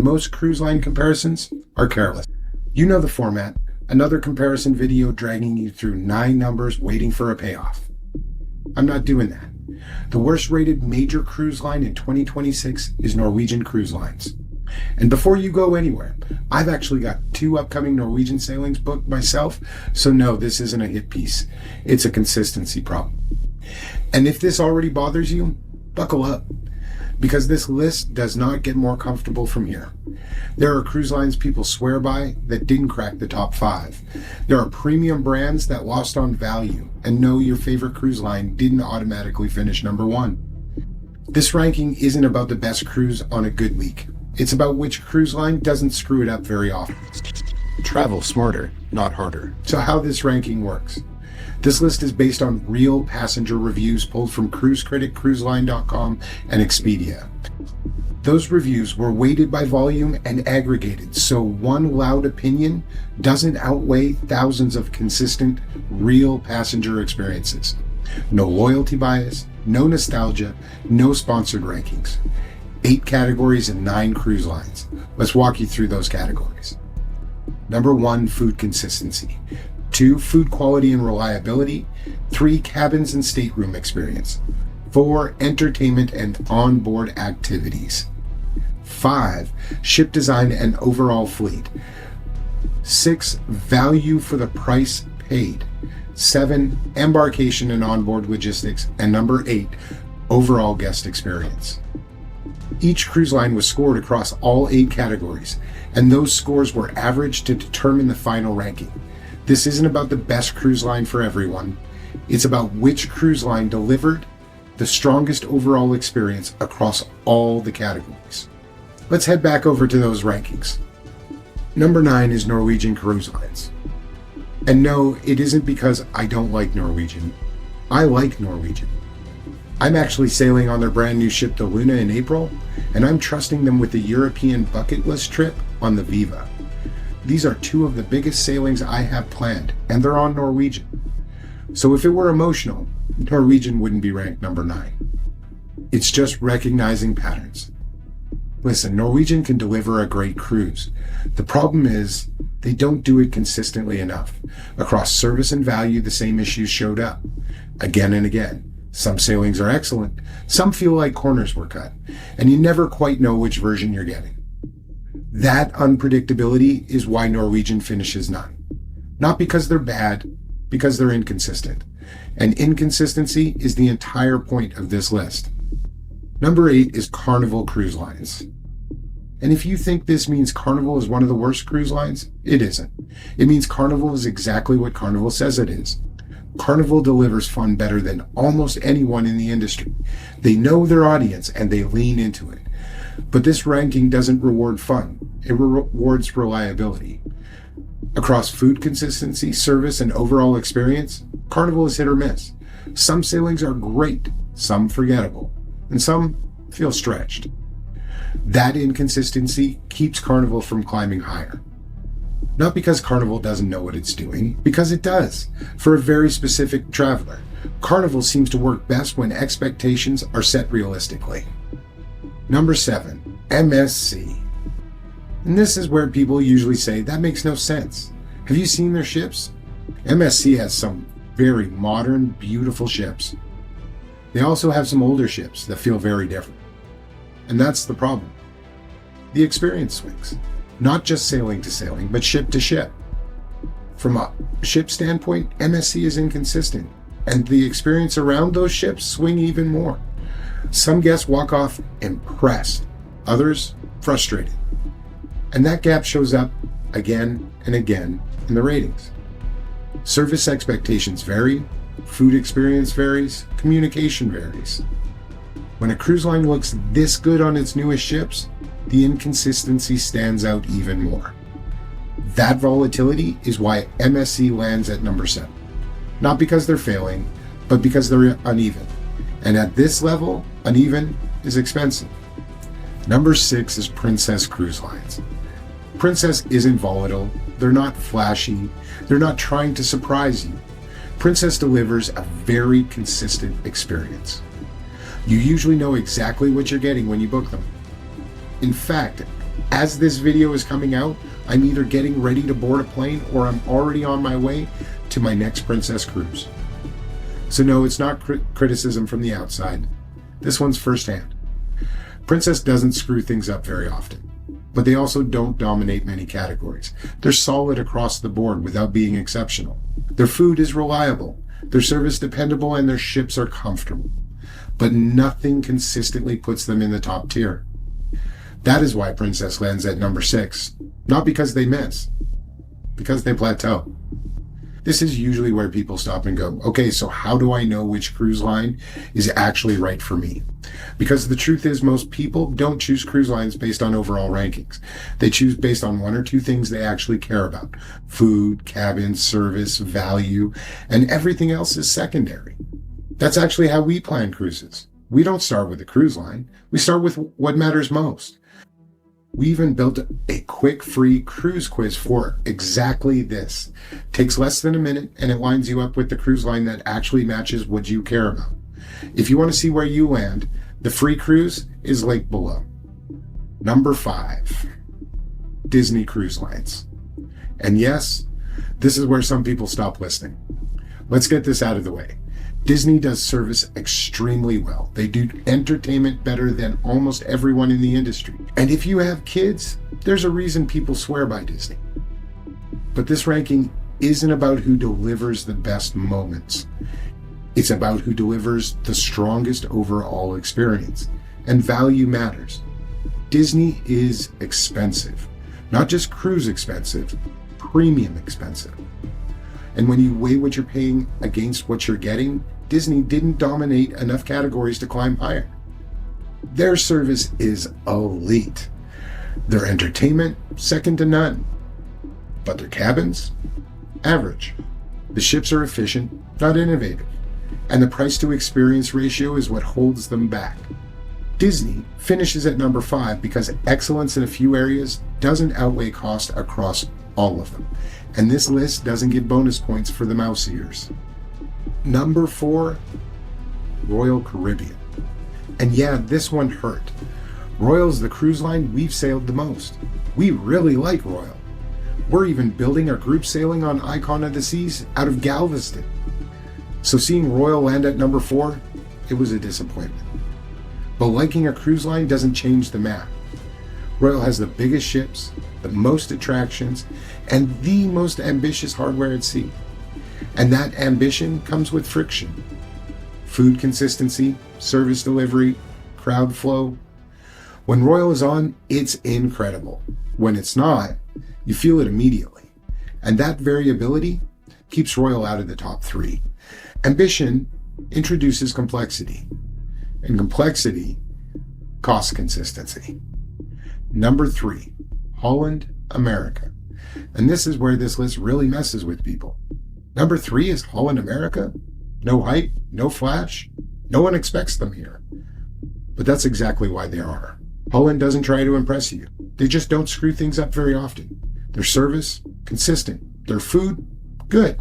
Most cruise line comparisons are careless. You know the format. Another comparison video dragging you through 9 numbers waiting for a payoff. I'm not doing that. The worst rated major cruise line in 2026 is Norwegian Cruise Lines. And before you go anywhere, I've actually got 2 upcoming Norwegian sailings booked myself, so no, this isn't a hit piece. It's a consistency problem. And if this already bothers you, buckle up, because this list does not get more comfortable from here. There are cruise lines people swear by that didn't crack the top 5. There are premium brands that lost on value, and no, your favorite cruise line didn't automatically finish number 1. This ranking isn't about the best cruise on a good week. It's about which cruise line doesn't screw it up very often. Travel smarter, not harder. So how this ranking works. This list is based on real passenger reviews pulled from Cruise Critic, cruiseline.com, and Expedia. Those reviews were weighted by volume and aggregated, so one loud opinion doesn't outweigh thousands of consistent, real passenger experiences. No loyalty bias, no nostalgia, no sponsored rankings. 8 categories and 9 cruise lines. Let's walk you through those categories. Number 1, food consistency. 2, food quality and reliability. 3, cabins and stateroom experience. 4, entertainment and onboard activities. 5, ship design and overall fleet. 6, value for the price paid. 7, embarkation and onboard logistics. And number 8, overall guest experience. Each cruise line was scored across all 8 categories, and those scores were averaged to determine the final ranking. This isn't about the best cruise line for everyone. It's about which cruise line delivered the strongest overall experience across all the categories. Let's head back over to those rankings. Number 9 is Norwegian Cruise Lines. And no, it isn't because I don't like Norwegian. I like Norwegian. I'm actually sailing on their brand new ship, the Luna, in April, and I'm trusting them with the European bucket list trip on the Viva. These are 2 of the biggest sailings I have planned, and they're on Norwegian. So if it were emotional, Norwegian wouldn't be ranked number 9. It's just recognizing patterns. Listen, Norwegian can deliver a great cruise. The problem is they don't do it consistently enough. Across service and value, the same issues showed up again and again. Some sailings are excellent, some feel like corners were cut, and you never quite know which version you're getting. That unpredictability is why Norwegian finishes 9. Not because they're bad, because they're inconsistent. And inconsistency is the entire point of this list. Number 8 is Carnival Cruise Lines. And if you think this means Carnival is one of the worst cruise lines, it isn't. It means Carnival is exactly what Carnival says it is. Carnival delivers fun better than almost anyone in the industry. They know their audience and they lean into it. But this ranking doesn't reward fun. It rewards reliability. Across food consistency, service, and overall experience, Carnival is hit or miss. Some sailings are great, some forgettable, and some feel stretched. That inconsistency keeps Carnival from climbing higher. Not because Carnival doesn't know what it's doing, because it does. For a very specific traveler, Carnival seems to work best when expectations are set realistically. Number 7, MSC. And this is where people usually say, that makes no sense. Have you seen their ships? MSC has some very modern, beautiful ships. They also have some older ships that feel very different. And that's the problem. The experience swings. Not just sailing to sailing, but ship to ship. From a ship standpoint, MSC is inconsistent, and the experience around those ships swing even more. Some guests walk off impressed, others frustrated. And that gap shows up again and again in the ratings. Service expectations vary, food experience varies, communication varies. When a cruise line looks this good on its newest ships, the inconsistency stands out even more. That volatility is why MSC lands at number 7. Not because they're failing, but because they're uneven. And at this level, uneven is expensive. Number 6 is Princess Cruise Lines. Princess isn't volatile, they're not flashy, they're not trying to surprise you. Princess delivers a very consistent experience. You usually know exactly what you're getting when you book them. In fact, As this video is coming out, I'm either getting ready to board a plane or I'm already on my way to my next Princess cruise. So no, it's not criticism from the outside. This one's firsthand. Princess doesn't screw things up very often, but they also don't dominate many categories. They're solid across the board without being exceptional. Their food is reliable, their service dependable, and their ships are comfortable. But nothing consistently puts them in the top tier. That is why Princess lands at number 6. Not because they miss, because they plateau. This is usually where people stop and go, okay, so how do I know which cruise line is actually right for me? Because the truth is, most people don't choose cruise lines based on overall rankings. They choose based on one or two things they actually care about: food, cabin, service, value, and everything else is secondary. That's actually how we plan cruises. We don't start with a cruise line. We start with what matters most. We even built a quick free cruise quiz for exactly this. Takes less than a minute and it lines you up with the cruise line that actually matches what you care about. If you want to see where you land, the free cruise is linked below. Number 5, Disney Cruise Lines. And yes, this is where some people stop listening. Let's get this out of the way. Disney does service extremely well. They do entertainment better than almost everyone in the industry. And if you have kids, there's a reason people swear by Disney. But this ranking isn't about who delivers the best moments. It's about who delivers the strongest overall experience. And value matters. Disney is expensive. Not just cruise expensive, premium expensive. And when you weigh what you're paying against what you're getting, Disney didn't dominate enough categories to climb higher. Their service is elite. Their entertainment, second to none. But their cabins, average. The ships are efficient, not innovative. And the price to experience ratio is what holds them back. Disney finishes at number 5 because excellence in a few areas doesn't outweigh cost across all of them. And this list doesn't give bonus points for the mouse ears. Number 4, Royal Caribbean. And yeah, this one hurt. Royal's the cruise line we've sailed the most. We really like Royal. We're even building our group sailing on Icon of the Seas out of Galveston. So seeing Royal land at number 4, it was a disappointment. But liking a cruise line doesn't change the math. Royal has the biggest ships, the most attractions, and the most ambitious hardware at sea. And that ambition comes with friction. Food consistency, service delivery, crowd flow. When Royal is on, it's incredible. When it's not, you feel it immediately. And that variability keeps Royal out of the top 3. Ambition introduces complexity, and complexity costs consistency. Number 3, Holland America. And this is where this list really messes with people. Number 3 is Holland America. No hype, no flash. No one expects them here. But that's exactly why they are. Holland doesn't try to impress you. They just don't screw things up very often. Their service, consistent. Their food, good.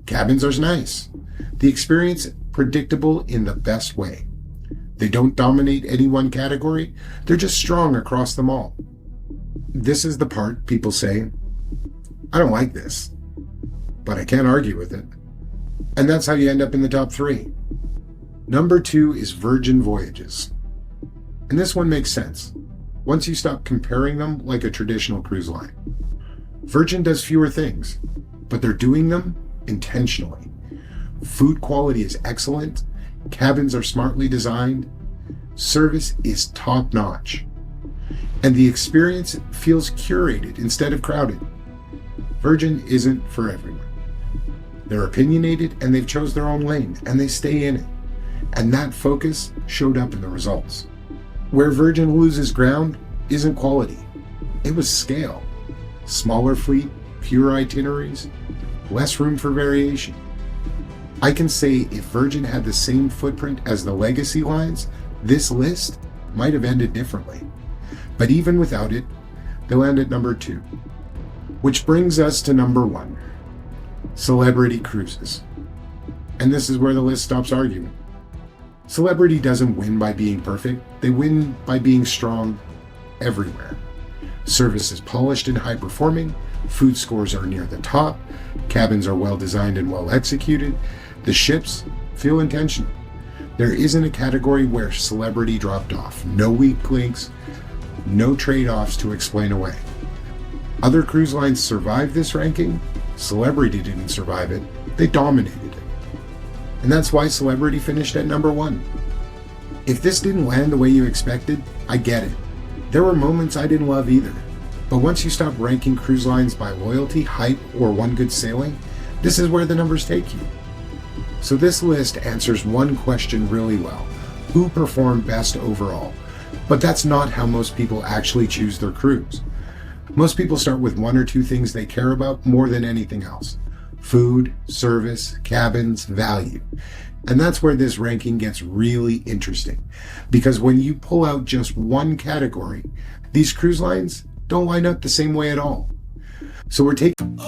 Cabins are nice. The experience, predictable in the best way. They don't dominate any one category. They're just strong across them all. This is the part people say, I don't like this, but I can't argue with it. And that's how you end up in the top 3. Number 2 is Virgin Voyages. And this one makes sense once you stop comparing them like a traditional cruise line. Virgin does fewer things, but they're doing them intentionally. Food quality is excellent. Cabins are smartly designed. Service is top-notch. And the experience feels curated instead of crowded. Virgin isn't for everyone. They're opinionated and they've chose their own lane and they stay in it. And that focus showed up in the results. Where Virgin loses ground isn't quality. It was scale. Smaller fleet, fewer itineraries, less room for variation. I can say if Virgin had the same footprint as the legacy lines, this list might have ended differently. But even without it, they land at number 2. Which brings us to number 1, Celebrity Cruises. And this is where the list stops arguing. Celebrity doesn't win by being perfect. They win by being strong everywhere. Service is polished and high performing. Food scores are near the top. Cabins are well designed and well executed. The ships feel intentional. There isn't a category where celebrity dropped off. No weak links, no trade-offs to explain away. Other cruise lines survived this ranking. Celebrity didn't survive it. They dominated it. And that's why Celebrity finished at number 1. If this didn't land the way you expected, I get it. There were moments I didn't love either. But once you stop ranking cruise lines by loyalty, hype, or one good sailing, this is where the numbers take you. So this list answers one question really well. Who performed best overall? But that's not how most people actually choose their cruise. Most people start with 1 or 2 things they care about more than anything else. Food, service, cabins, value. And that's where this ranking gets really interesting. Because when you pull out just one category, these cruise lines don't line up the same way at all. So we're taking